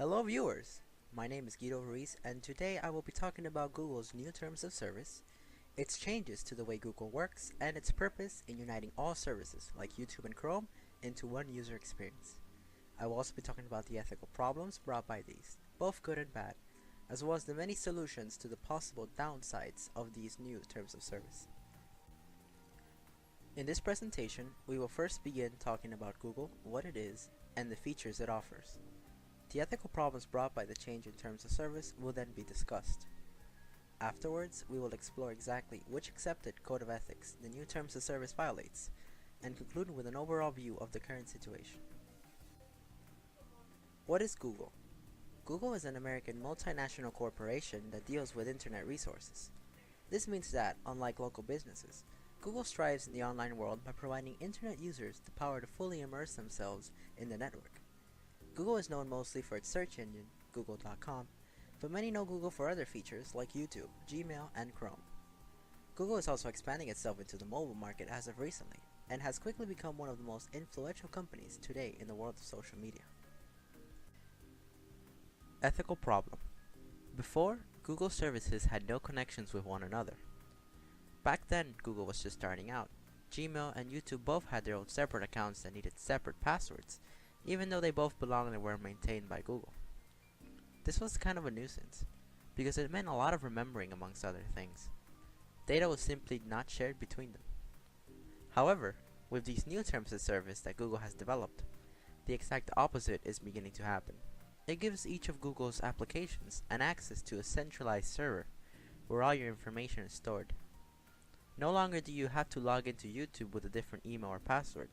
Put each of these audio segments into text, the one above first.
Hello viewers! My name is Guido Ruiz and today I will be talking about Google's new terms of service, its changes to the way Google works, and its purpose in uniting all services like YouTube and Chrome into one user experience. I will also be talking about the ethical problems brought by these, both good and bad, as well as the many solutions to the possible downsides of these new terms of service. In this presentation, we will first begin talking about Google, what it is, and the features it offers. The ethical problems brought by the change in terms of service will then be discussed. Afterwards, we will explore exactly which accepted code of ethics the new terms of service violates, and conclude with an overall view of the current situation. What is Google? Google is an American multinational corporation that deals with internet resources. This means that, unlike local businesses, Google strives in the online world by providing internet users the power to fully immerse themselves in the network. Google is known mostly for its search engine, Google.com, but many know Google for other features like YouTube, Gmail, and Chrome. Google is also expanding itself into the mobile market as of recently, and has quickly become one of the most influential companies today in the world of social media. Ethical problem. Before, Google services had no connections with one another. Back then, Google was just starting out. Gmail and YouTube both had their own separate accounts that needed separate passwords, even though they both belonged and were maintained by Google. This was kind of a nuisance, because it meant a lot of remembering amongst other things. Data was simply not shared between them. However, with these new terms of service that Google has developed, the exact opposite is beginning to happen. It gives each of Google's applications an access to a centralized server where all your information is stored. No longer do you have to log into YouTube with a different email or password,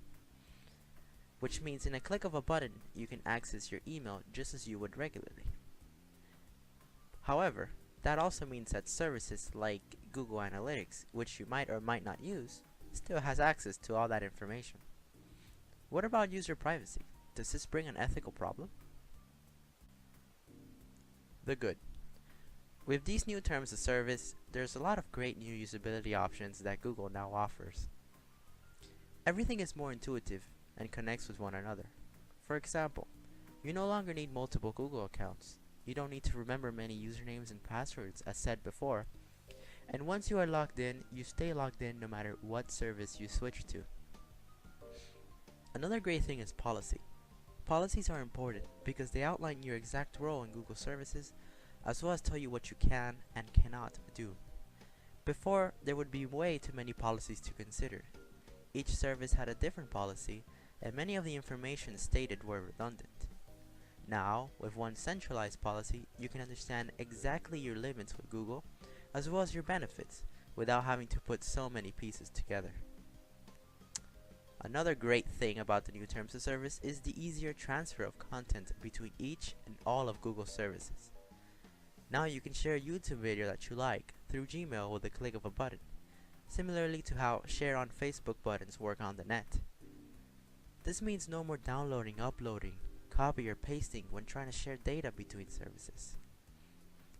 which means in a click of a button you can access your email just as you would regularly. However, that also means that services like Google Analytics, which you might or might not use, still has access to all that information. What about user privacy? Does this bring an ethical problem? The good. With these new terms of service, there's a lot of great new usability options that Google now offers. Everything is more intuitive and connects with one another. For example, you no longer need multiple Google accounts. You don't need to remember many usernames and passwords as said before. And once you are logged in, you stay logged in no matter what service you switch to. Another great thing is policy. Policies are important because they outline your exact role in Google services, as well as tell you what you can and cannot do. Before, there would be way too many policies to consider. Each service had a different policy, and many of the information stated were redundant. Now, with one centralized policy, you can understand exactly your limits with Google, as well as your benefits, without having to put so many pieces together. Another great thing about the new terms of service is the easier transfer of content between each and all of Google's services. Now you can share a YouTube video that you like through Gmail with a click of a button, similarly to how share on Facebook buttons work on the net. This means no more downloading, uploading, copy or pasting when trying to share data between services.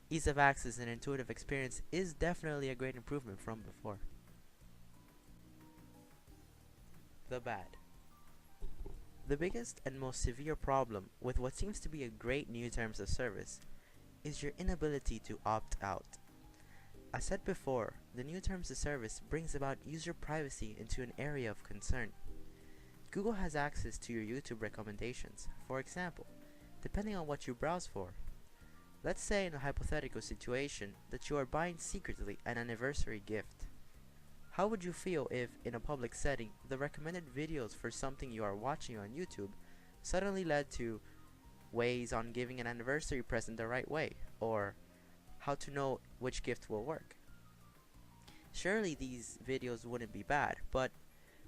Ease of access and intuitive experience is definitely a great improvement from before. The bad. The biggest and most severe problem with what seems to be a great new terms of service is your inability to opt out. As said before, the new terms of service brings about user privacy into an area of concern. Google has access to your YouTube recommendations, for example, depending on what you browse for. Let's say in a hypothetical situation that you are buying secretly an anniversary gift. How would you feel if, in a public setting, the recommended videos for something you are watching on YouTube suddenly led to ways on giving an anniversary present the right way, or how to know which gift will work? Surely these videos wouldn't be bad, but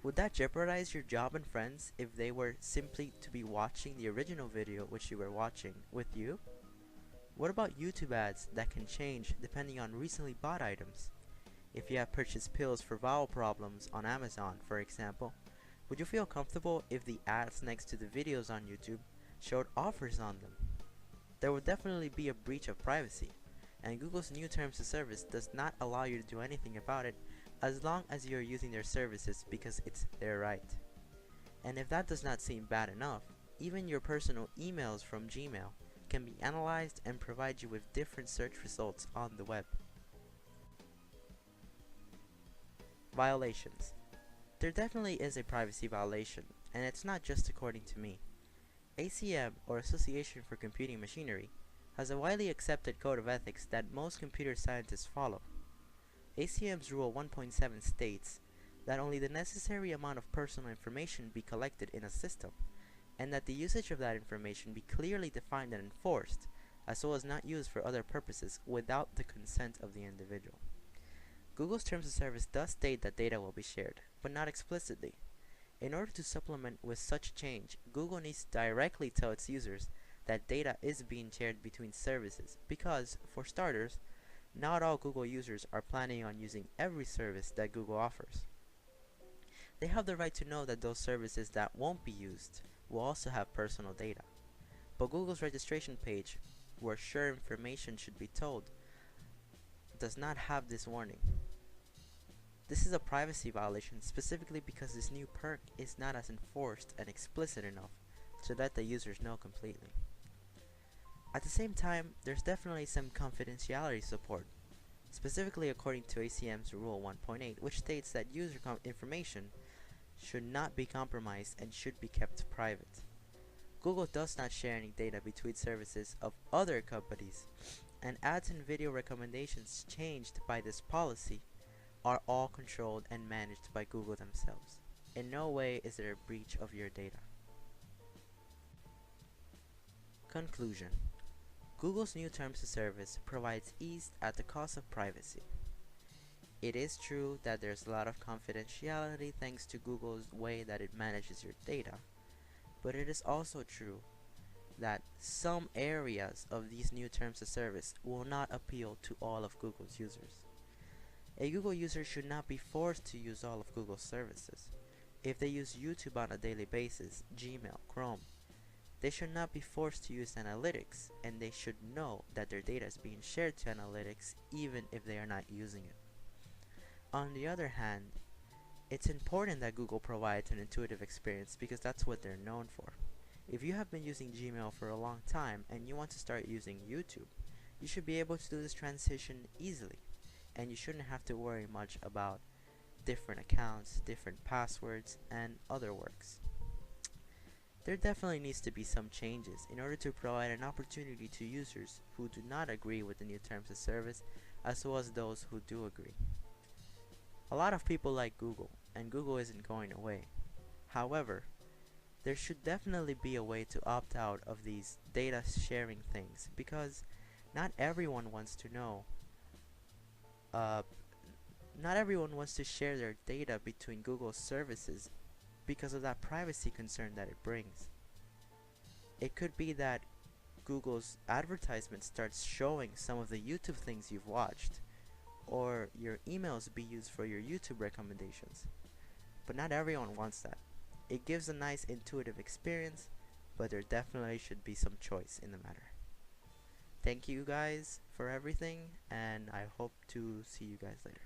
would that jeopardize your job and friends if they were simply to be watching the original video which you were watching with you? What about YouTube ads that can change depending on recently bought items? If you have purchased pills for bowel problems on Amazon, for example, would you feel comfortable if the ads next to the videos on YouTube showed offers on them? There would definitely be a breach of privacy, and Google's new terms of service does not allow you to do anything about it as long as you are using their services because it's their right. And if that does not seem bad enough, even your personal emails from Gmail can be analyzed and provide you with different search results on the web. Violations. There definitely is a privacy violation, and it's not just according to me. ACM, or Association for Computing Machinery, has a widely accepted code of ethics that most computer scientists follow. ACM's Rule 1.7 states that only the necessary amount of personal information be collected in a system, and that the usage of that information be clearly defined and enforced, as well as not used for other purposes without the consent of the individual. Google's Terms of Service does state that data will be shared, but not explicitly. In order to supplement with such a change, Google needs to directly tell its users that data is being shared between services because, for starters, not all Google users are planning on using every service that Google offers. They have the right to know that those services that won't be used will also have personal data. But Google's registration page, where sure information should be told, does not have this warning. This is a privacy violation specifically because this new perk is not as enforced and explicit enough to let the users know completely. At the same time, there's definitely some confidentiality support, specifically according to ACM's Rule 1.8, which states that user information should not be compromised and should be kept private. Google does not share any data between services of other companies, and ads and video recommendations changed by this policy are all controlled and managed by Google themselves. In no way is there a breach of your data. Conclusion. Google's new terms of service provides ease at the cost of privacy. It is true that there's a lot of confidentiality thanks to Google's way that it manages your data, but it is also true that some areas of these new terms of service will not appeal to all of Google's users. A Google user should not be forced to use all of Google's services. If they use YouTube on a daily basis, Gmail, Chrome, they should not be forced to use analytics, and they should know that their data is being shared to analytics even if they are not using it. On the other hand, it's important that Google provides an intuitive experience because that's what they're known for. If you have been using Gmail for a long time and you want to start using YouTube, you should be able to do this transition easily, and you shouldn't have to worry much about different accounts, different passwords, and other works. There definitely needs to be some changes in order to provide an opportunity to users who do not agree with the new terms of service, as well as those who do agree. A lot of people like Google, and Google isn't going away. However, there should definitely be a way to opt out of these data sharing things, because not everyone wants to know. Not everyone wants to share their data between Google's services because of that privacy concern that it brings. It could be that Google's advertisement starts showing some of the YouTube things you've watched, or your emails be used for your YouTube recommendations. But not everyone wants that. It gives a nice intuitive experience, but there definitely should be some choice in the matter. Thank you guys for everything, and I hope to see you guys later.